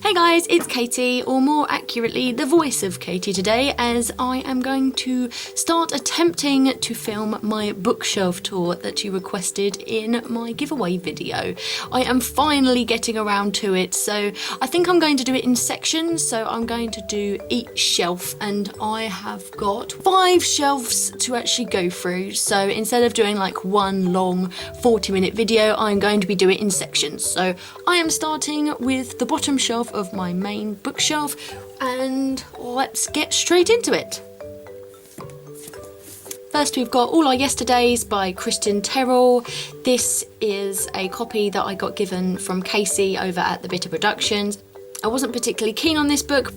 Hey guys, it's Katie, or more accurately, the voice of Katie today, as I am going to start attempting to film my bookshelf tour that you requested in my giveaway video. I am finally getting around to it, so I think I'm going to do it in sections, so I'm going to do each shelf, and I have got 5 shelves to actually go through, so instead of doing like one long 40-minute video, I'm going to be doing it in sections. So I am starting with the bottom shelf of my main bookshelf, and let's get straight into it. First, we've got All Our Yesterdays by Kristen Terrell. This is a copy that I got given from Casey over at the Bitter Productions. I wasn't particularly keen on this book.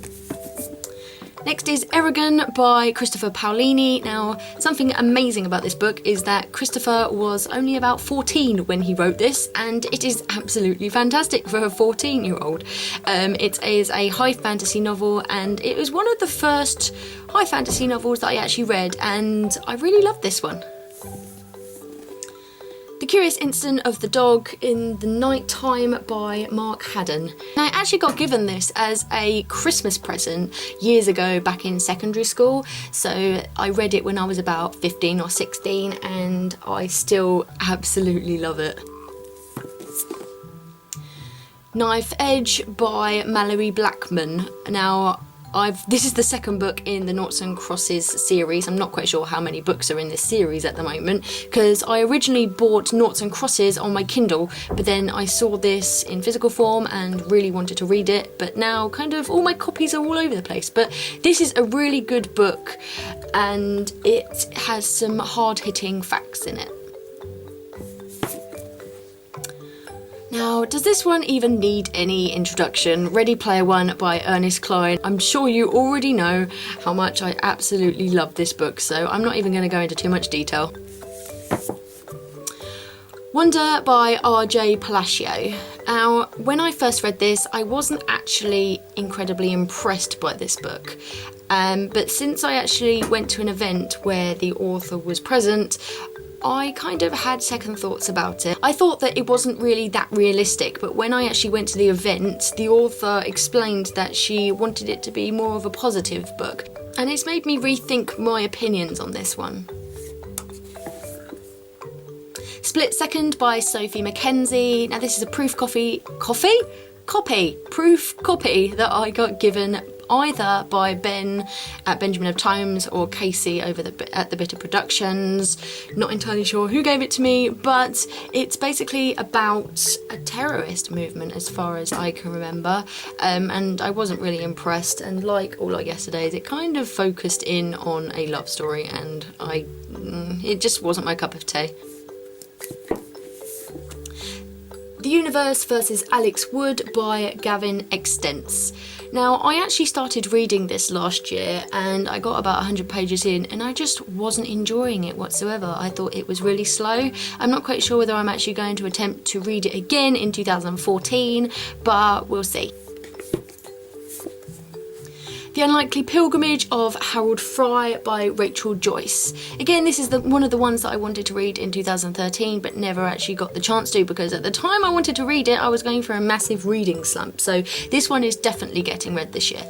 Next is Eragon by Christopher Paolini. Now, something amazing about this book is that Christopher was only about 14 when he wrote this, and it is absolutely fantastic for a 14-year-old. It is a high fantasy novel, and it was one of the first high fantasy novels that I actually read, and I really loved this one. The Curious Incident of the Dog in the Night Time by Mark Haddon. I actually got given this as a Christmas present years ago back in secondary school, so I read it when I was about 15 or 16 and I still absolutely love it. Knife Edge by Mallory Blackman. Now, this is the second book in the Noughts and Crosses series. I'm not quite sure how many books are in this series at the moment, because I originally bought Noughts and Crosses on my Kindle, but then I saw this in physical form and really wanted to read it, but now kind of all my copies are all over the place. But this is a really good book, and it has some hard-hitting facts in it. Now, does this one even need any introduction? Ready Player One by Ernest Cline. I'm sure you already know how much I absolutely love this book, so I'm not even going to go into too much detail. Wonder by R.J. Palacio. Now, when I first read this, I wasn't actually incredibly impressed by this book. But since I actually went to an event where the author was present, I kind of had second thoughts about it. I thought that it wasn't really that realistic, but when I actually went to the event, the author explained that she wanted it to be more of a positive book, and it's made me rethink my opinions on this one. Split Second by Sophie Mackenzie. Now, this is a proof copy that I got given either by Ben at Benjamin of Times or Casey over at the Bitter Productions. Not entirely sure who gave it to me, but it's basically about a terrorist movement as far as I can remember, and I wasn't really impressed, and like All Our Yesterdays, it kind of focused in on a love story, and it just wasn't my cup of tea. The Universe vs. Alex Wood by Gavin Extence. Now, I actually started reading this last year and I got about 100 pages in and I just wasn't enjoying it whatsoever. I thought it was really slow. I'm not quite sure whether I'm actually going to attempt to read it again in 2014, but we'll see. The Unlikely Pilgrimage of Haroldfrey by Rachel Joyce. Again, this is one of the ones that I wanted to read in 2013 but never actually got the chance to, because at the time I wanted to read it I was going for a massive reading slump, so this one is definitely getting read this year.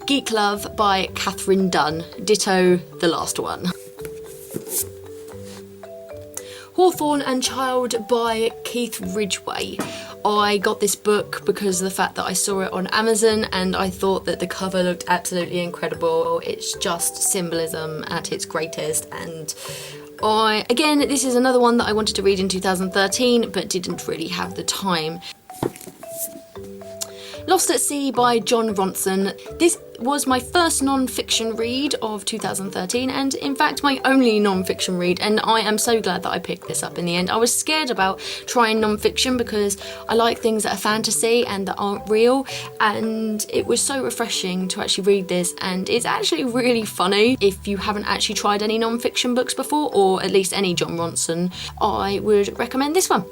Geek Love by Catherine Dunn. Ditto the last one. Hawthorne and Child by Keith Ridgway. I got this book because of the fact that I saw it on Amazon and I thought that the cover looked absolutely incredible. It's just symbolism at its greatest, and again, this is another one that I wanted to read in 2013 but didn't really have the time. Lost at Sea by John Ronson. This was my first non-fiction read of 2013, and in fact my only non-fiction read, and I am so glad that I picked this up in the end. I was scared about trying non-fiction because I like things that are fantasy and that aren't real, and it was so refreshing to actually read this, and it's actually really funny. If you haven't actually tried any non-fiction books before, or at least any John Ronson, I would recommend this one.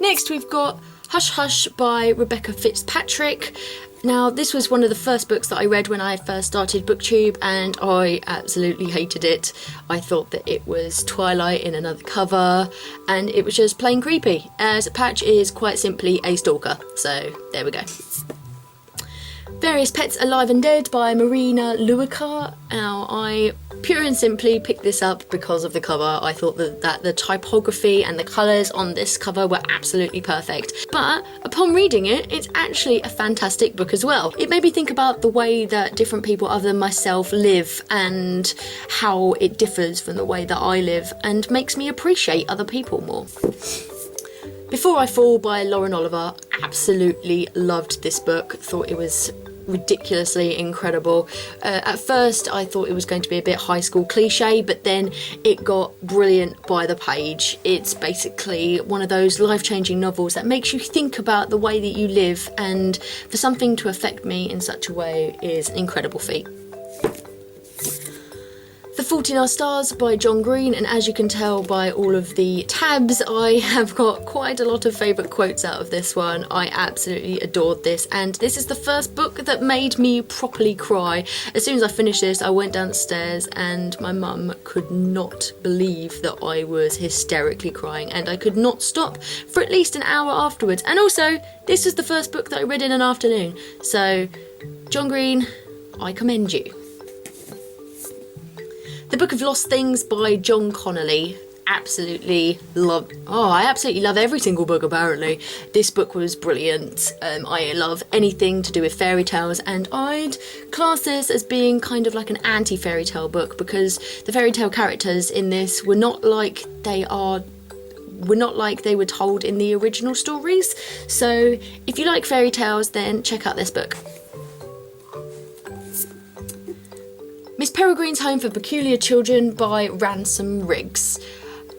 Next we've got Hush Hush by Rebecca Fitzpatrick. Now, this was one of the first books that I read when I first started BookTube, and I absolutely hated it. I thought that it was Twilight in another cover, and it was just plain creepy, as Patch is quite simply a stalker. So there we go. Various Pets Alive and Dead by Marina Luica. Now, I pure and simply picked this up because of the cover. I thought that the typography and the colours on this cover were absolutely perfect. But upon reading it, it's actually a fantastic book as well. It made me think about the way that different people other than myself live and how it differs from the way that I live, and makes me appreciate other people more. Before I Fall by Lauren Oliver. Absolutely loved this book. Thought it was ridiculously incredible. At first I thought it was going to be a bit high school cliche, but then it got brilliant by the page. It's basically one of those life-changing novels that makes you think about the way that you live, and for something to affect me in such a way is an incredible feat. The Fault in Our Stars by John Green, and as you can tell by all of the tabs, I have got quite a lot of favourite quotes out of this one. I absolutely adored this, and this is the first book that made me properly cry. As soon as I finished this, I went downstairs and my mum could not believe that I was hysterically crying, and I could not stop for at least an hour afterwards. And also, this was the first book that I read in an afternoon. So, John Green, I commend you. The Book of Lost Things by John Connolly. I absolutely love every single book apparently. This book was brilliant. I love anything to do with fairy tales, and I'd class this as being kind of like an anti-fairy tale book, because the fairy tale characters in this were not like they were told in the original stories. So if you like fairy tales, then check out this book. Miss Peregrine's Home for Peculiar Children by Ransom Riggs.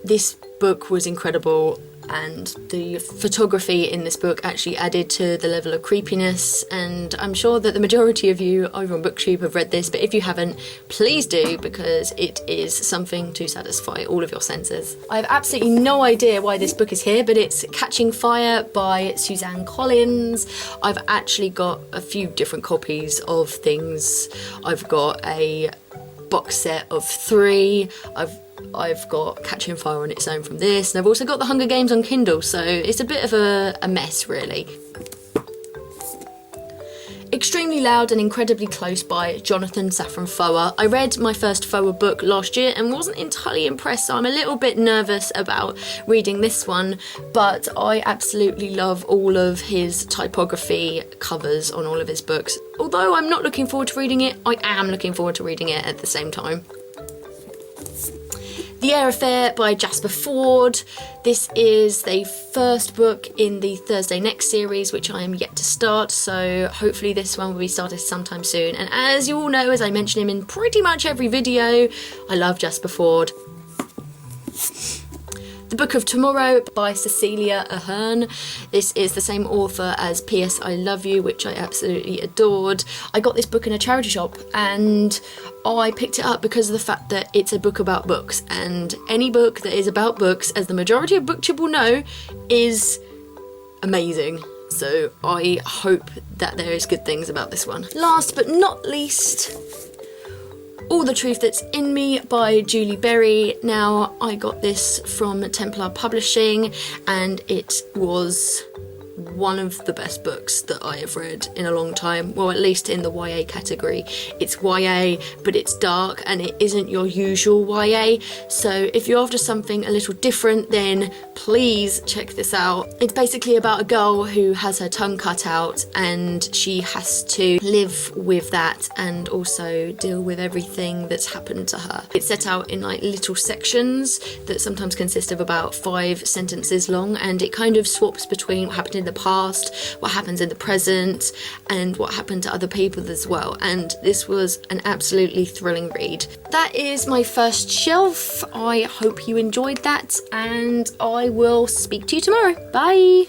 This book was incredible, and the photography in this book actually added to the level of creepiness, and I'm sure that the majority of you over on BookTube have read this, but if you haven't, please do, because it is something to satisfy all of your senses. I have absolutely no idea why this book is here, but it's Catching Fire by Suzanne Collins. I've actually got a few different copies of things. I've got a box set of 3. I've got Catching Fire on its own from this, and I've also got The Hunger Games on Kindle, so it's a bit of a mess really. Extremely Loud and Incredibly Close by Jonathan Safran Foer. I read my first Foer book last year and wasn't entirely impressed, so I'm a little bit nervous about reading this one, but I absolutely love all of his typography covers on all of his books. Although I'm not looking forward to reading it, I am looking forward to reading it at the same time. The Eyre Affair by Jasper Fforde. This is the first book in the Thursday Next series, which I am yet to start, so hopefully this one will be started sometime soon. And as you all know, as I mention him in pretty much every video, I love Jasper Fforde. The Book of Tomorrow by Cecilia Ahern. This is the same author as P.S. I Love You, which I absolutely adored. I got this book in a charity shop, and I picked it up because of the fact that it's a book about books, and any book that is about books, as the majority of BookTube will know, is amazing. So I hope that there is good things about this one. Last but not least, All the Truth That's in Me by Julie Berry. Now, I got this from Templar Publishing, and it was one of the best books that I have read in a long time, well, at least in the YA category. It's YA, but it's dark, and it isn't your usual YA, so if you're after something a little different, then please check this out. It's basically about a girl who has her tongue cut out, and she has to live with that and also deal with everything that's happened to her. It's set out in like little sections that sometimes consist of about 5 sentences long, and it kind of swaps between what happened in the past, what happens in the present, and what happened to other people as well, and this was an absolutely thrilling read. That is my first shelf. I hope you enjoyed that, and I will speak to you tomorrow. Bye!